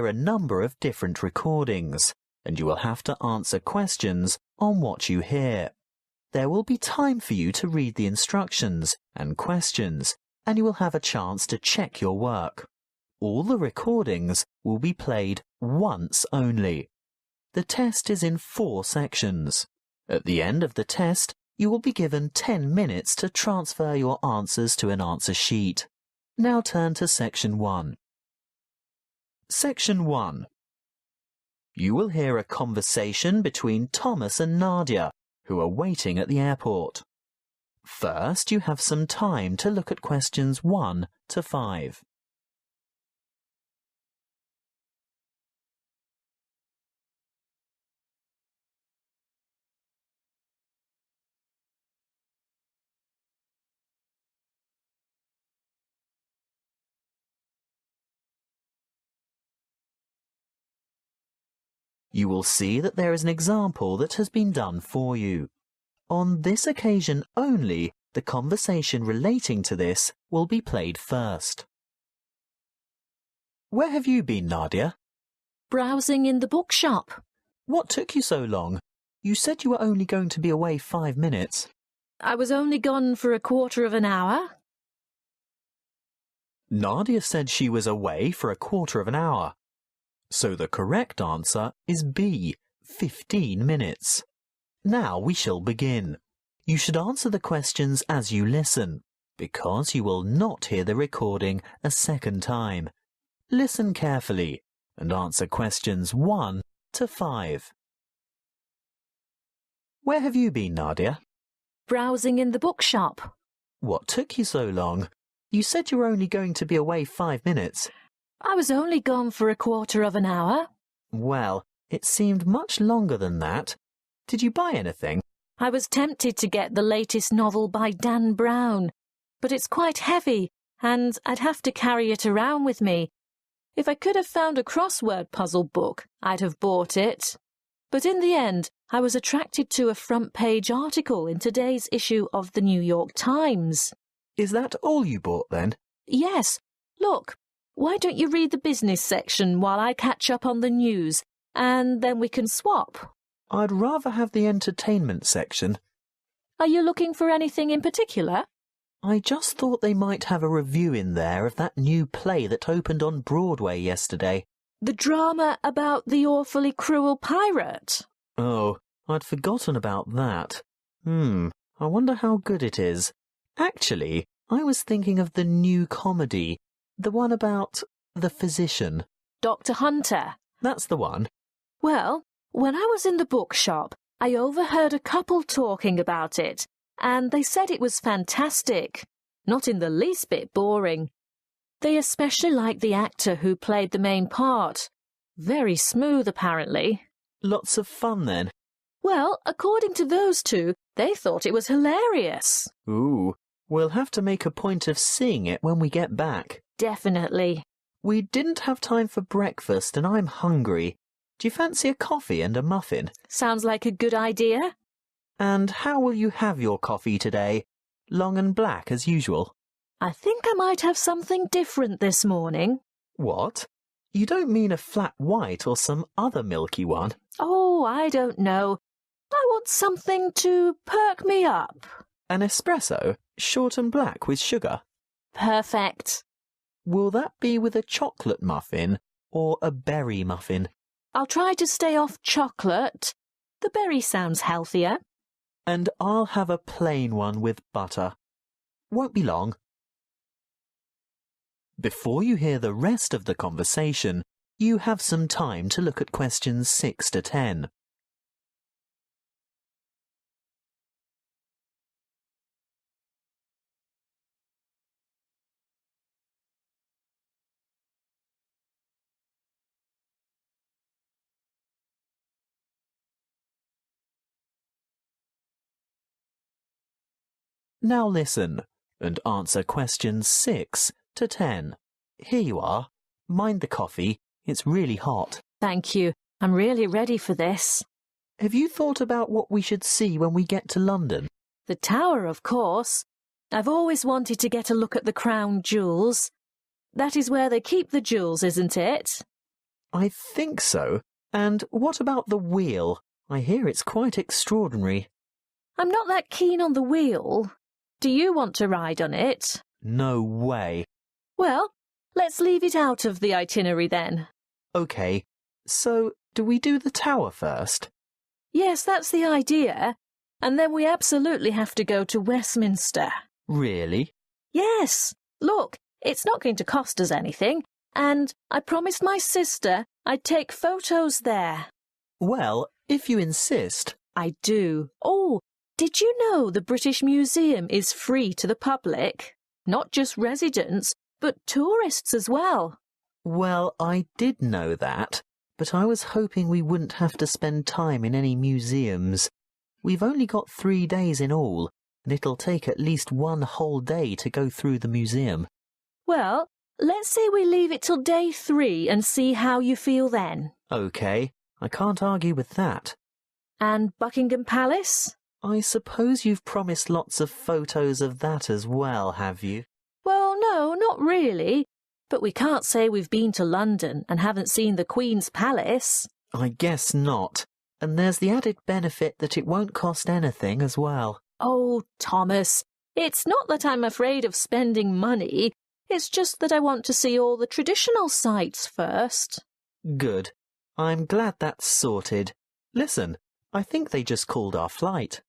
hear a number of different recordings, and you will have to answer questions on what you hear. There will be time for you to read the instructions and questions, and you will have a chance to check your work. All the recordings will be played once only. The test is in 4 sections. At the end of the test, you will be given 10 minutes to transfer your answers to an answer sheet. Now turn to Section 1. Section 1. You will hear a conversation between Thomas and Nadia, who are waiting at the airport. First, you have some time to look at questions 1 to 5. You will see that there is an example that has been done for you. On this occasion only, the conversation relating to this will be played first. Where have you been, Nadia? Browsing in the bookshop. What took you so long? You said you were only going to be away 5 minutes. I was only gone for a quarter of an hour. Nadia said she was away for a quarter of an hour. So the correct answer is B, 15 minutes. Now we shall begin. You should answer the questions as you listen, because you will not hear the recording a second time. Listen carefully and answer questions 1 to 5. Where have you been, Nadia? Browsing in the bookshop. What took you so long? You said you were only going to be away 5 minutes. I was only gone for a quarter of an hour. Well, it seemed much longer than that. Did you buy anything? I was tempted to get the latest novel by Dan Brown, but it's quite heavy, and I'd have to carry it around with me. If I could have found a crossword puzzle book, I'd have bought it. But in the end, I was attracted to a front-page article in today's issue of the New York Times. Is that all you bought, then? Yes. Look, why don't you read the business section while I catch up on the news, and then we can swap? I'd rather have the entertainment section. Are you looking for anything in particular? I just thought they might have a review in there of that new play that opened on Broadway yesterday. The drama about the awfully cruel pirate? Oh, I'd forgotten about that. I wonder how good it is. Actually, I was thinking of the new comedy, the one about the physician. Dr. Hunter. That's the one. Well, when I was in the bookshop, I overheard a couple talking about it, and they said it was fantastic, not in the least bit boring. They especially liked the actor who played the main part. Very smooth, apparently. Lots of fun, then? Well, according to those two, they thought it was hilarious. Ooh, we'll have to make a point of seeing it when we get back. Definitely. We didn't have time for breakfast, and I'm hungry. Do you fancy a coffee and a muffin? Sounds like a good idea. And how will you have your coffee today? Long and black as usual? I think I might have something different this morning. What? You don't mean a flat white or some other milky one? Oh, I don't know. I want something to perk me up. An espresso, short and black with sugar? Perfect. Will that be with a chocolate muffin or a berry muffin? I'll try to stay off chocolate. The berry sounds healthier. And I'll have a plain one with butter. Won't be long. Before you hear the rest of the conversation, you have some time to look at questions 6 to 10. Now listen and answer questions 6 to 10. Here you are. Mind the coffee. It's really hot. Thank you. I'm really ready for this. Have you thought about what we should see when we get to London? The Tower, of course. I've always wanted to get a look at the Crown Jewels. That is where they keep the jewels, isn't it? I think so. And what about the wheel? I hear it's quite extraordinary. I'm not that keen on the wheel. Do you want to ride on it? No way. Well, let's leave it out of the itinerary then. OK, so do we do the tower first? Yes, that's the idea. And then we absolutely have to go to Westminster. Really? Yes. Look, it's not going to cost us anything, and I promised my sister I'd take photos there. Well, if you insist. I do. Oh, did you know the British Museum is free to the public? Not just residents, but tourists as well. Well, I did know that, but I was hoping we wouldn't have to spend time in any museums. We've only got 3 days in all, and it'll take at least 1 whole day to go through the museum. Well, let's say we leave it till day 3 and see how you feel then. OK, I can't argue with that. And Buckingham Palace? I suppose you've promised lots of photos of that as well, have you? Well, no, not really. But we can't say we've been to London and haven't seen the Queen's Palace. I guess not. And there's the added benefit that it won't cost anything as well. Oh, Thomas, it's not that I'm afraid of spending money. It's just that I want to see all the traditional sites first. Good. I'm glad that's sorted. Listen, I think they just called our flight.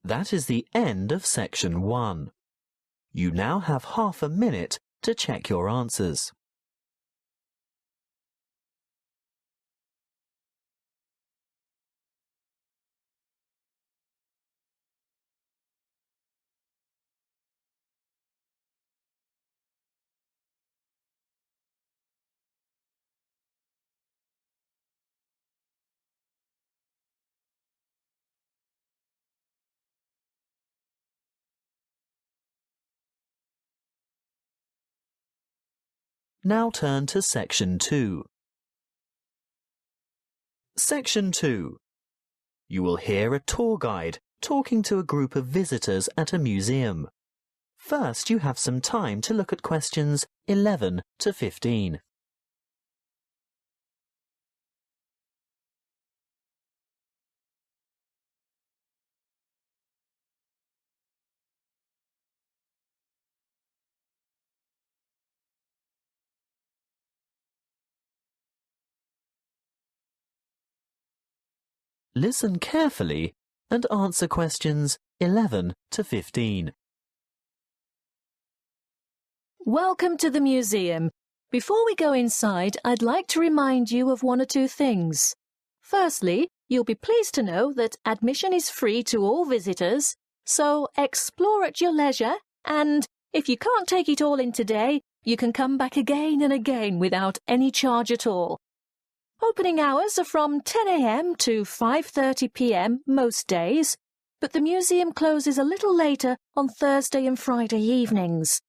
That is the end of section 1. You now have half a minute to check your answers. Now turn to Section 2. Section 2. You will hear a tour guide talking to a group of visitors at a museum. First, you have some time to look at questions 11 to 15. Listen carefully and answer questions 11 to 15. Welcome to the museum. Before we go inside, I'd like to remind you of 1 or 2 things. Firstly, you'll be pleased to know that admission is free to all visitors, so explore at your leisure, and if you can't take it all in today, you can come back again and again without any charge at all. Opening hours are from 10 a.m. to 5:30 p.m. most days, but the museum closes a little later on Thursday and Friday evenings.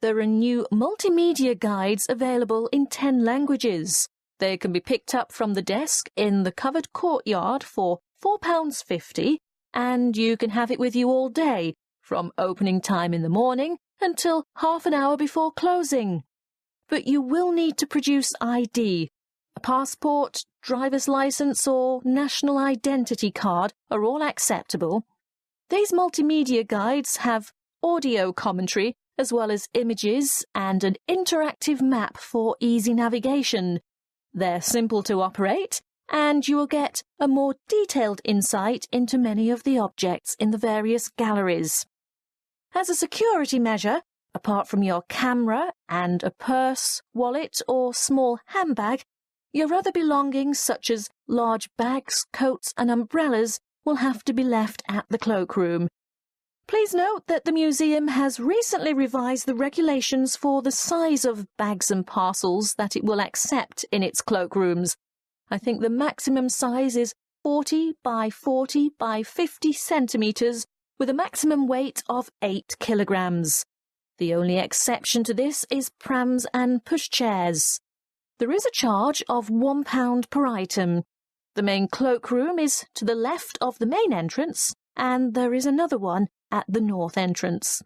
There are new multimedia guides available in 10 languages. They can be picked up from the desk in the covered courtyard for £4.50, and you can have it with you all day, from opening time in the morning until half an hour before closing. But you will need to produce ID. A passport, driver's licence or national identity card are all acceptable. These multimedia guides have audio commentary as well as images and an interactive map for easy navigation. They're simple to operate, and you will get a more detailed insight into many of the objects in the various galleries. As a security measure, apart from your camera and a purse, wallet or small handbag, your other belongings such as large bags, coats and umbrellas will have to be left at the cloakroom. Please note that the museum has recently revised the regulations for the size of bags and parcels that it will accept in its cloakrooms. I think the maximum size is 40 by 40 by 50 centimetres with a maximum weight of 8 kilograms. The only exception to this is prams and pushchairs. There is a charge of £1 per item. The main cloakroom is to the left of the main entrance, and there is another one at the north entrance.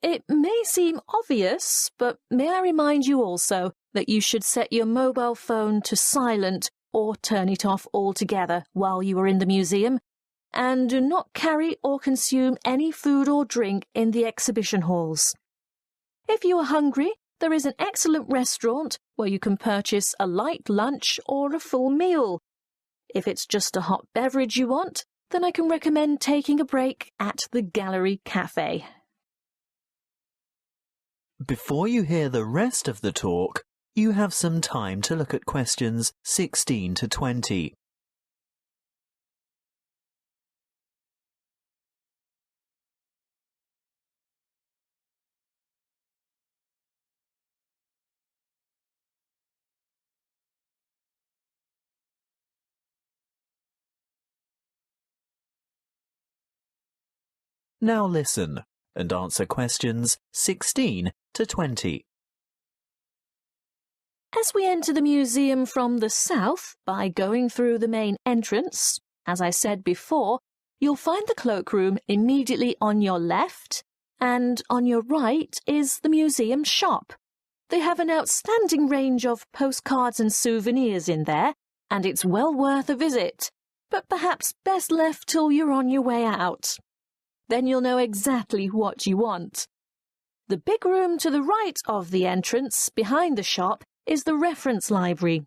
It may seem obvious, but may I remind you also that you should set your mobile phone to silent or turn it off altogether while you are in the museum, and do not carry or consume any food or drink in the exhibition halls. If you are hungry, there is an excellent restaurant where you can purchase a light lunch or a full meal. If it's just a hot beverage you want, then I can recommend taking a break at the Gallery Cafe. Before you hear the rest of the talk, you have some time to look at questions 16 to 20. Now listen and answer questions 16 to 20. As we enter the museum from the south by going through the main entrance, as I said before, you'll find the cloakroom immediately on your left, and on your right is the museum shop. They have an outstanding range of postcards and souvenirs in there, and it's well worth a visit, but perhaps best left till you're on your way out. Then you'll know exactly what you want. The big room to the right of the entrance, behind the shop, is the reference library.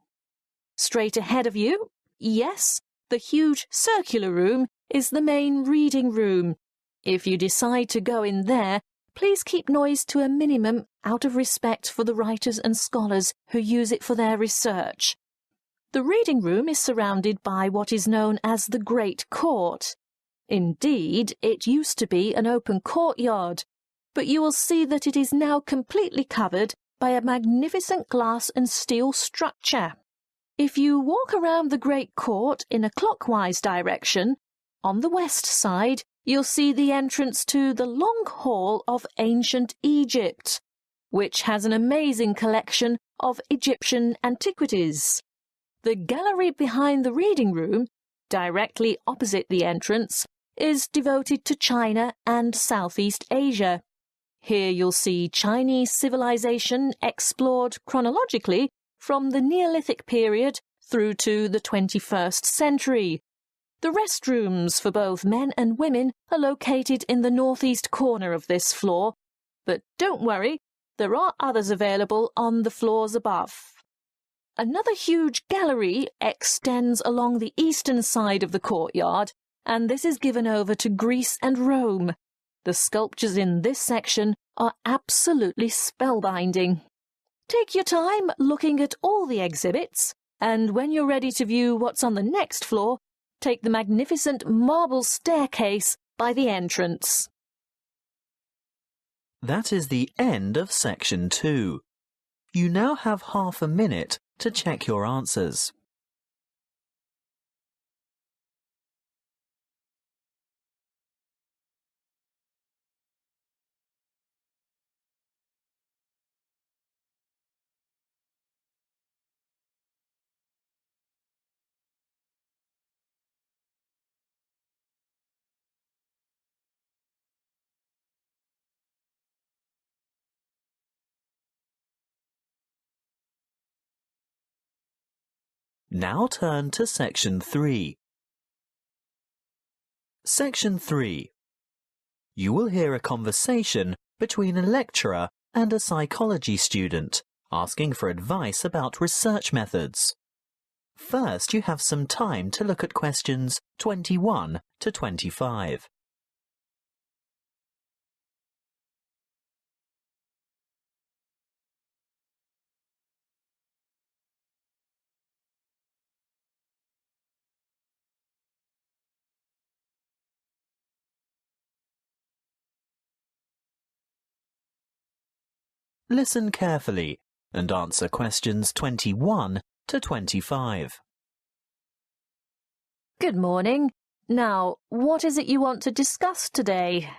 Straight ahead of you, yes, the huge circular room is the main reading room. If you decide to go in there, please keep noise to a minimum out of respect for the writers and scholars who use it for their research. The reading room is surrounded by what is known as the Great Court. Indeed, it used to be an open courtyard, but you will see that it is now completely covered by a magnificent glass and steel structure. If you walk around the Great Court in a clockwise direction, on the west side you'll see the entrance to the Long Hall of Ancient Egypt, which has an amazing collection of Egyptian antiquities. The gallery behind the reading room, directly opposite the entrance, is devoted to China and Southeast Asia. Here you'll see Chinese civilization explored chronologically from the Neolithic period through to the 21st century. The restrooms for both men and women are located in the northeast corner of this floor, but don't worry, there are others available on the floors above. Another huge gallery extends along the eastern side of the courtyard, and this is given over to Greece and Rome. The sculptures in this section are absolutely spellbinding. Take your time looking at all the exhibits, and when you're ready to view what's on the next floor, take the magnificent marble staircase by the entrance. That is the end of section 2. You now have half a minute to check your answers. Now turn to section 3. Section 3. You will hear a conversation between a lecturer and a psychology student asking for advice about research methods. First, you have some time to look at questions 21 to 25. Listen carefully and answer questions 21 to 25. Good morning. Now, what is it you want to discuss today?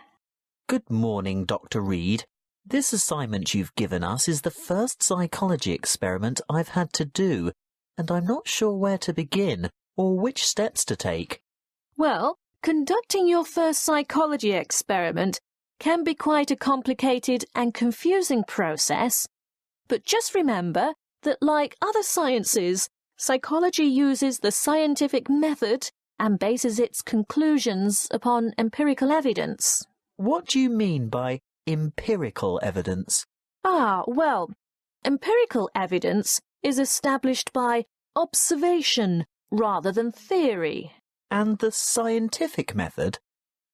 Good morning, Dr. Reed. This assignment you've given us is the first psychology experiment I've had to do, and I'm not sure where to begin or which steps to take. Well, conducting your first psychology experiment can be quite a complicated and confusing process, but just remember that, like other sciences, psychology uses the scientific method and bases its conclusions upon empirical evidence. What do you mean by empirical evidence? Well, empirical evidence is established by observation rather than theory. And the scientific method?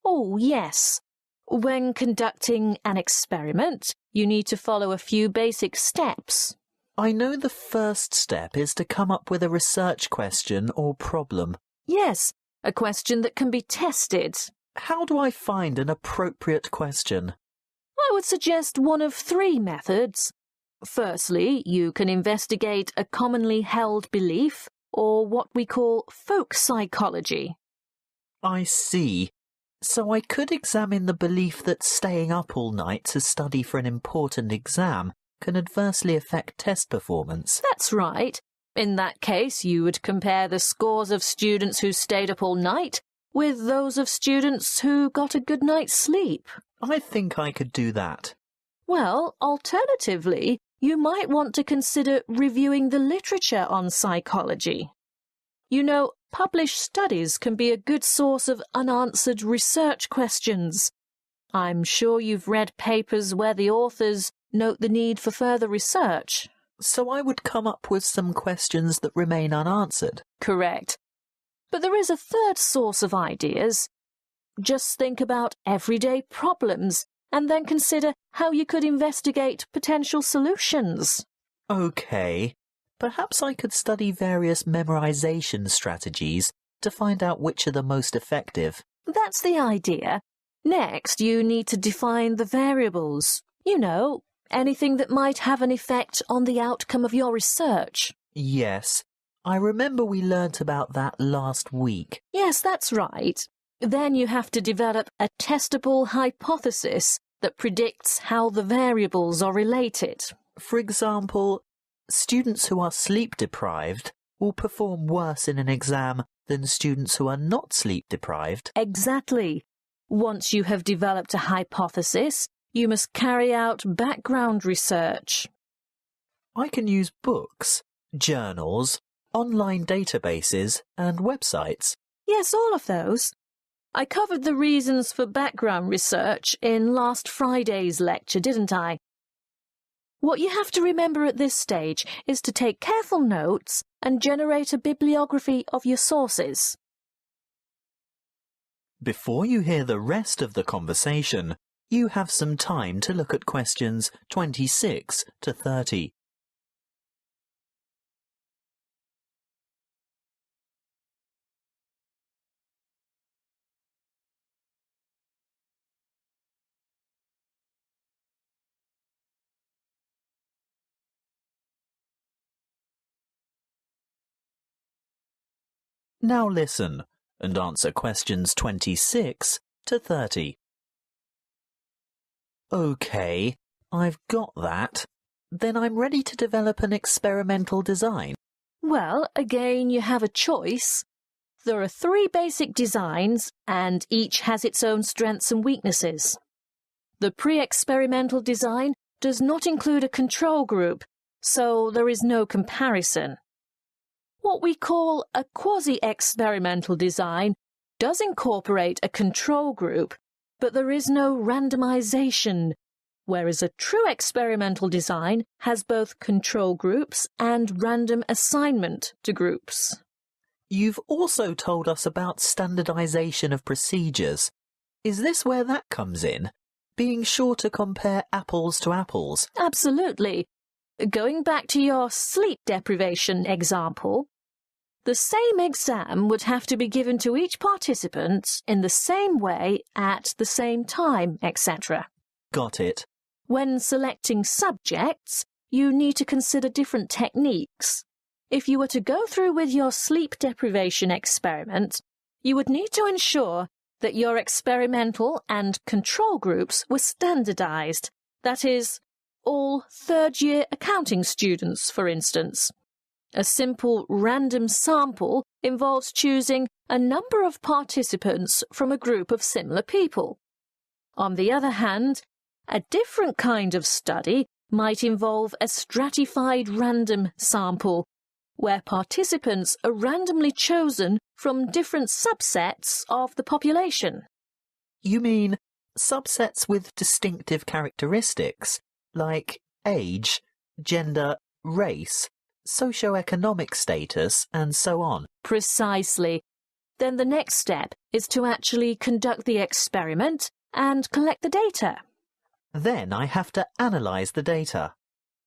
Oh, yes. When conducting an experiment, you need to follow a few basic steps. I know the first step is to come up with a research question or problem. Yes, a question that can be tested. How do I find an appropriate question? I would suggest one of three methods. Firstly, you can investigate a commonly held belief, or what we call folk psychology. I see. So I could examine the belief that staying up all night to study for an important exam can adversely affect test performance. That's right. In that case, you would compare the scores of students who stayed up all night with those of students who got a good night's sleep. I think I could do that. Well, alternatively, you might want to consider reviewing the literature on psychology. You know, published studies can be a good source of unanswered research questions. I'm sure you've read papers where the authors note the need for further research. So I would come up with some questions that remain unanswered. Correct. But there is a third source of ideas. Just think about everyday problems and then consider how you could investigate potential solutions. OK. Perhaps I could study various memorization strategies to find out which are the most effective. That's the idea. Next, you need to define the variables. You know, anything that might have an effect on the outcome of your research. Yes, I remember we learnt about that last week. Yes, that's right. Then you have to develop a testable hypothesis that predicts how the variables are related. For example, students who are sleep-deprived will perform worse in an exam than students who are not sleep-deprived. Exactly. Once you have developed a hypothesis, you must carry out background research. I can use books, journals, online databases and websites. Yes, all of those. I covered the reasons for background research in last Friday's lecture, didn't I? What you have to remember at this stage is to take careful notes and generate a bibliography of your sources. Before you hear the rest of the conversation, you have some time to look at questions 26 to 30. Now listen and answer questions 26 to 30. OK, I've got that. Then I'm ready to develop an experimental design. Well, again, you have a choice. There are three basic designs, and each has its own strengths and weaknesses. The pre-experimental design does not include a control group, so there is no comparison. What we call a quasi-experimental design does incorporate a control group, but there is no randomization, whereas a true experimental design has both control groups and random assignment to groups. You've also told us about standardization of procedures. Is this where that comes in? Being sure to compare apples to apples? Absolutely. Going back to your sleep deprivation example, the same exam would have to be given to each participant in the same way at the same time, etc. Got it. When selecting subjects, you need to consider different techniques. If you were to go through with your sleep deprivation experiment, you would need to ensure that your experimental and control groups were standardized. That is, all third-year accounting students, for instance. A simple random sample involves choosing a number of participants from a group of similar people. On the other hand, a different kind of study might involve a stratified random sample, where participants are randomly chosen from different subsets of the population. You mean subsets with distinctive characteristics, like age, gender, race, socioeconomic status, and so on? Precisely. Then the next step is to actually conduct the experiment and collect the data. Then I have to analyse the data.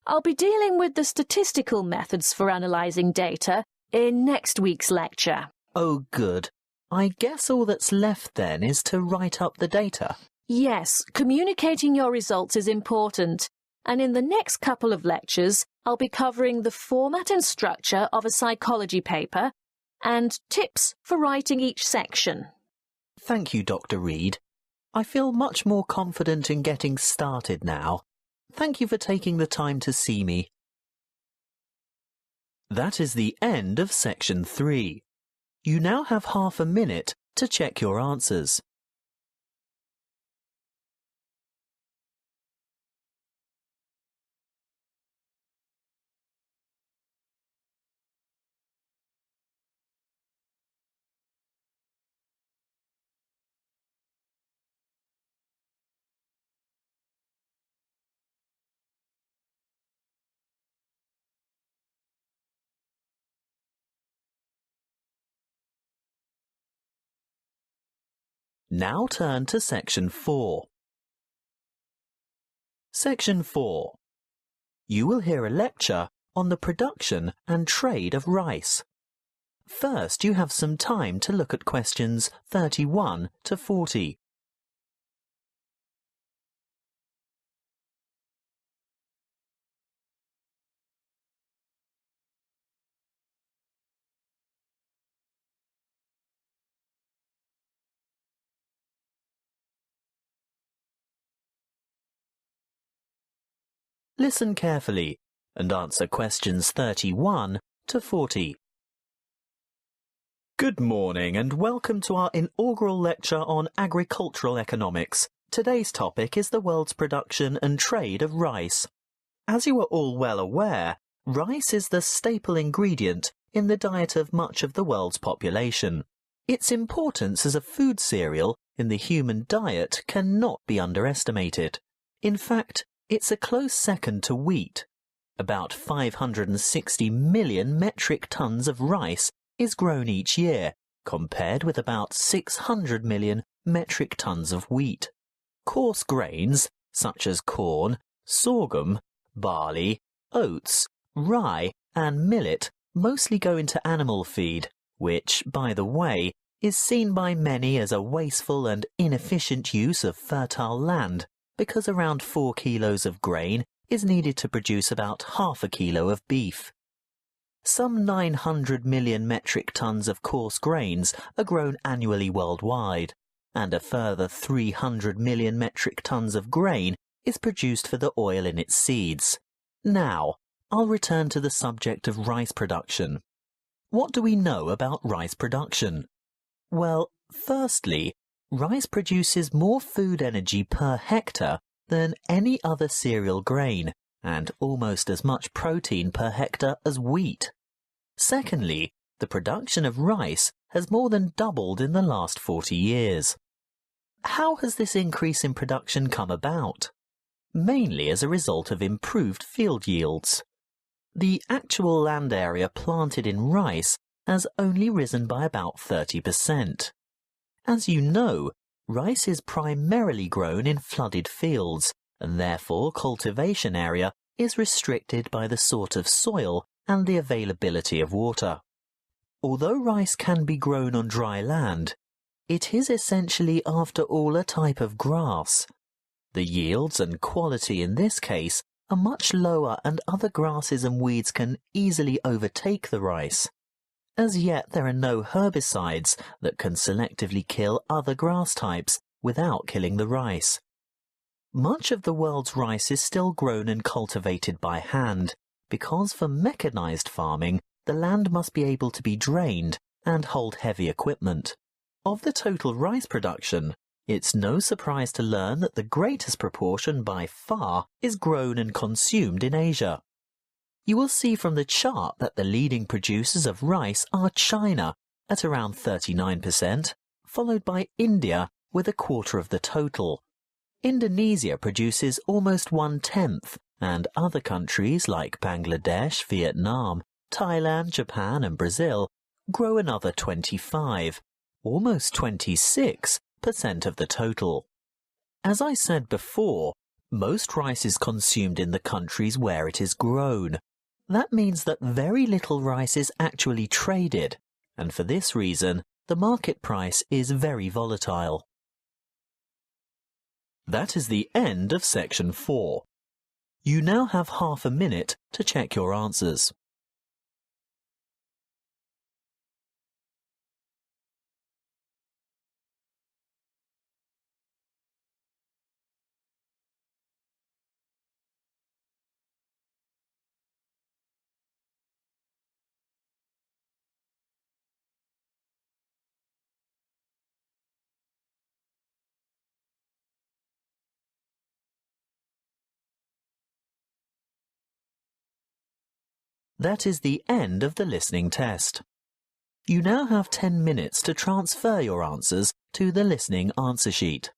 I'll be dealing with the statistical methods for analysing data in next week's lecture. Oh, good. I guess all that's left then is to write up the data. Yes, communicating your results is important, and in the next couple of lectures, I'll be covering the format and structure of a psychology paper and tips for writing each section. Thank you, Dr. Reed. I feel much more confident in getting started now. Thank you for taking the time to see me. That is the end of section 3. You now have half a minute to check your answers. Now turn to section 4. Section 4. You will hear a lecture on the production and trade of rice. First, you have some time to look at questions 31 to 40. Listen carefully and answer questions 31 to 40. Good morning and welcome to our inaugural lecture on agricultural economics. Today's topic is the world's production and trade of rice. As you are all well aware, rice is the staple ingredient in the diet of much of the world's population. Its importance as a food cereal in the human diet cannot be underestimated. In fact, it's a close second to wheat. About 560 million metric tons of rice is grown each year, compared with about 600 million metric tons of wheat. Coarse grains, such as corn, sorghum, barley, oats, rye and millet mostly go into animal feed, which, by the way, is seen by many as a wasteful and inefficient use of fertile land, because around 4 kilos of grain is needed to produce about half a kilo of beef. Some 900 million metric tons of coarse grains are grown annually worldwide, and a further 300 million metric tons of grain is produced for the oil in its seeds. Now, I'll return to the subject of rice production. What do we know about rice production? Well, firstly, rice produces more food energy per hectare than any other cereal grain, and almost as much protein per hectare as wheat. Secondly, the production of rice has more than doubled in the last 40 years. How has this increase in production come about? Mainly as a result of improved field yields. The actual land area planted in rice has only risen by about 30%. As you know, rice is primarily grown in flooded fields, and therefore cultivation area is restricted by the sort of soil and the availability of water. Although rice can be grown on dry land, it is essentially after all a type of grass. The yields and quality in this case are much lower, and other grasses and weeds can easily overtake the rice. As yet, there are no herbicides that can selectively kill other grass types without killing the rice. Much of the world's rice is still grown and cultivated by hand, because for mechanized farming, the land must be able to be drained and hold heavy equipment. Of the total rice production, It's no surprise to learn that the greatest proportion by far is grown and consumed in Asia. You will see from the chart that the leading producers of rice are China at around 39%, followed by India with a quarter of the total. Indonesia produces almost 1/10, and other countries like Bangladesh, Vietnam, Thailand, Japan and Brazil grow another 25, almost 26% of the total. As I said before, most rice is consumed in the countries where it is grown. That means that very little rice is actually traded, and for this reason, the market price is very volatile. That is the end of section 4. You now have half a minute to check your answers. That is the end of the listening test. You now have 10 minutes to transfer your answers to the listening answer sheet.